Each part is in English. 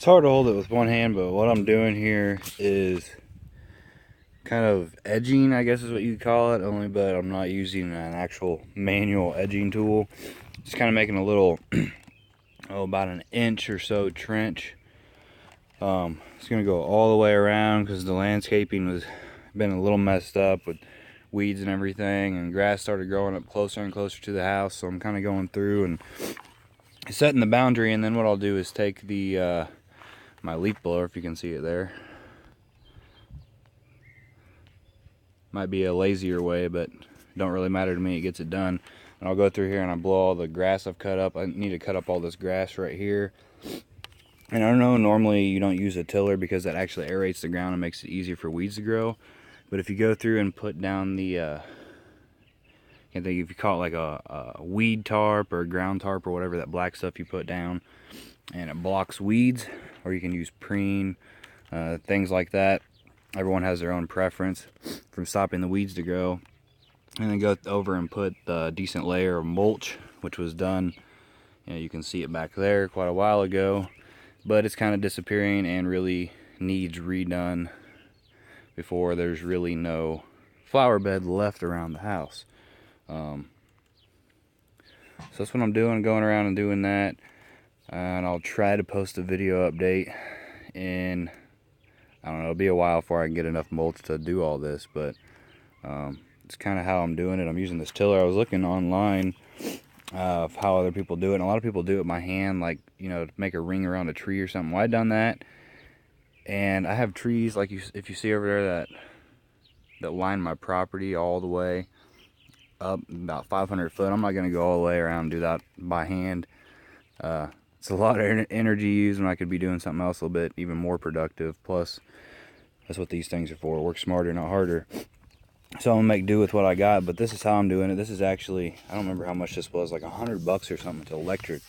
It's hard to hold it with one hand, but what I'm doing here is kind of edging, I guess is what you'd call it, only but I'm not using an actual manual edging tool. Just kind of making a little, about an inch or so trench. It's going to go all the way around because the landscaping was been a little messed up with weeds and everything, and grass started growing up closer and closer to the house, so I'm kind of going through and setting the boundary. And then what I'll do is take the my leaf blower, if you can see it there. Might be a lazier way, but don't really matter to me, it gets it done. And I'll go through here and I blow all the grass I've cut up. I need to cut up all this grass right here. And I know normally you don't use a tiller because that actually aerates the ground and makes it easier for weeds to grow. But if you go through and put down the, I can't think if you call it like a weed tarp or a ground tarp or whatever, that black stuff you put down, and it blocks weeds, or you can use preen, things like that. Everyone has their own preference from stopping the weeds to grow. And then go over and put a decent layer of mulch, which was done, you can see it back there quite a while ago, but it's kind of disappearing and really needs redone before there's really no flower bed left around the house. So that's what I'm doing, going around and doing that. And I'll try to post a video update in, I don't know, it'll be a while before I can get enough mulch to do all this, but it's kind of how I'm doing it. I'm using this tiller. I was looking online of how other people do it, and a lot of people do it by hand, like, to make a ring around a tree or something. Well, I've done that, and I have trees, like if you see over there, that line my property all the way up about 500 foot. I'm not going to go all the way around and do that by hand. It's a lot of energy used when I could be doing something else a little bit even more productive. Plus, that's what these things are for. Work smarter, not harder. So I'm gonna make do with what I got, but this is how I'm doing it. This is actually, I don't remember how much this was, like $100 or something. It's electric.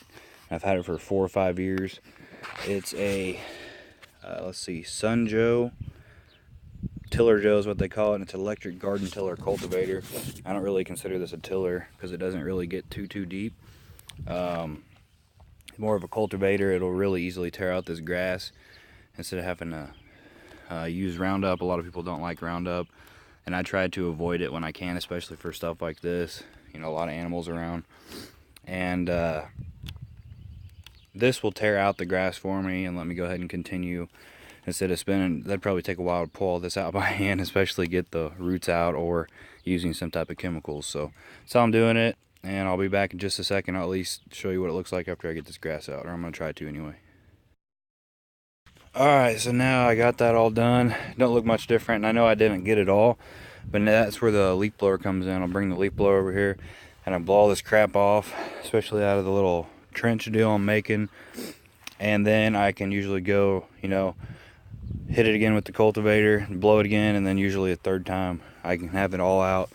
I've had it for 4 or 5 years. It's a, let's see, Sun Joe, Tiller Joe is what they call it, and it's an electric garden tiller cultivator. I don't really consider this a tiller because it doesn't really get too deep. More of a cultivator. It'll really easily tear out this grass instead of having to use Roundup. A lot of people don't like Roundup, and I try to avoid it when I can, especially for stuff like this. A lot of animals around, and this will tear out the grass for me and let me go ahead and continue instead of spinning. That'd probably take a while to pull all this out by hand, especially get the roots out or using some type of chemicals. So that's how I'm doing it, and I'll be back in just a second. I'll at least show you what it looks like after I get this grass out, or I'm going to try to anyway. Alright, so now I got that all done. Don't look much different, and I know I didn't get it all, but that's where the leaf blower comes in. I'll bring the leaf blower over here and I blow all this crap off, especially out of the little trench deal I'm making, and then I can usually go, hit it again with the cultivator and blow it again, and then usually a third time I can have it all out.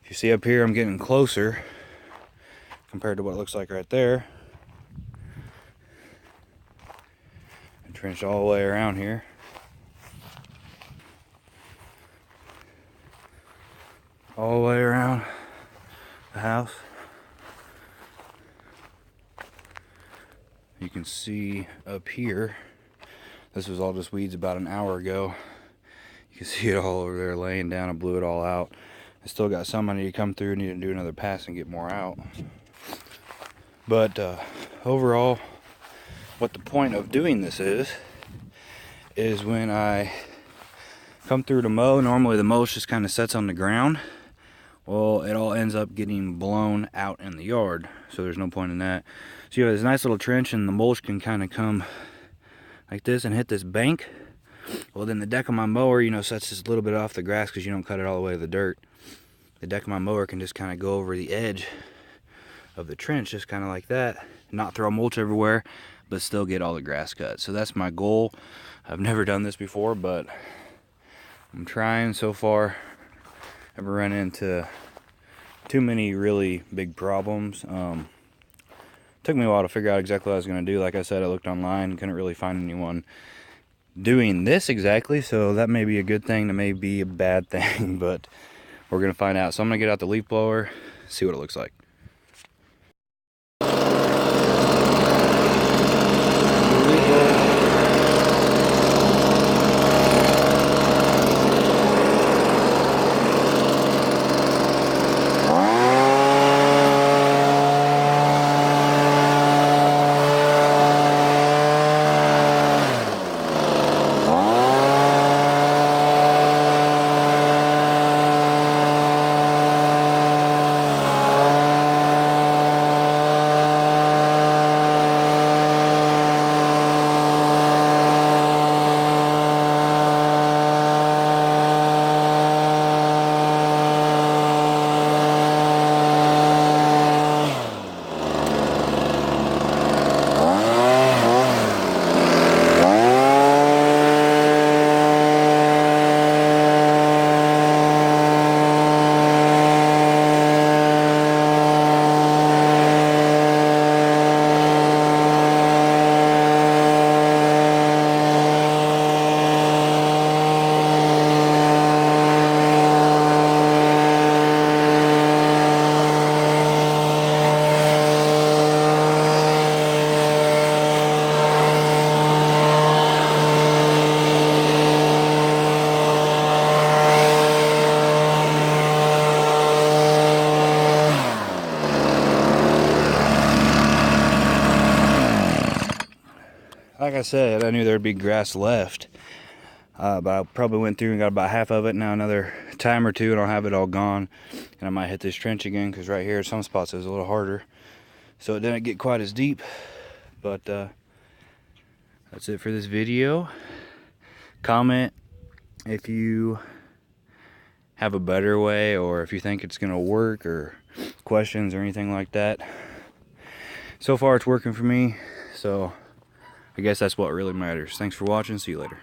If you see up here, I'm getting closer compared to what it looks like right there. I trenched all the way around here. All the way around the house. You can see up here, this was all just weeds about an hour ago. You can see it all over there laying down. I blew it all out. I still got some I need to come through, need to do another pass and get more out. But overall, what the point of doing this is when I come through to mow, normally the mulch just kind of sets on the ground. Well, it all ends up getting blown out in the yard, so there's no point in that. So you have this nice little trench, and the mulch can kind of come like this and hit this bank. Well, then the deck of my mower, sets just a little bit off the grass because you don't cut it all the way to the dirt. The deck of my mower can just kind of go over the edge of the trench, just kind of like that, not throw mulch everywhere, but still get all the grass cut. So that's my goal. I've never done this before, but I'm trying. So far, I haven't run into too many really big problems. Took me a while to figure out exactly what I was going to do. Like I said, I looked online, couldn't really find anyone doing this exactly, so that may be a good thing, that may be a bad thing, but we're going to find out. So I'm going to get out the leaf blower, see what it looks like. I said, I knew there'd be grass left. But I probably went through and got about half of it. Now another time or two and I'll have it all gone. And I might hit this trench again, because right here, some spots it was a little harder. So it didn't get quite as deep. But that's it for this video. Comment if you have a better way, or if you think it's gonna work, or questions or anything like that. So far it's working for me, so I guess that's what really matters. Thanks for watching. See you later.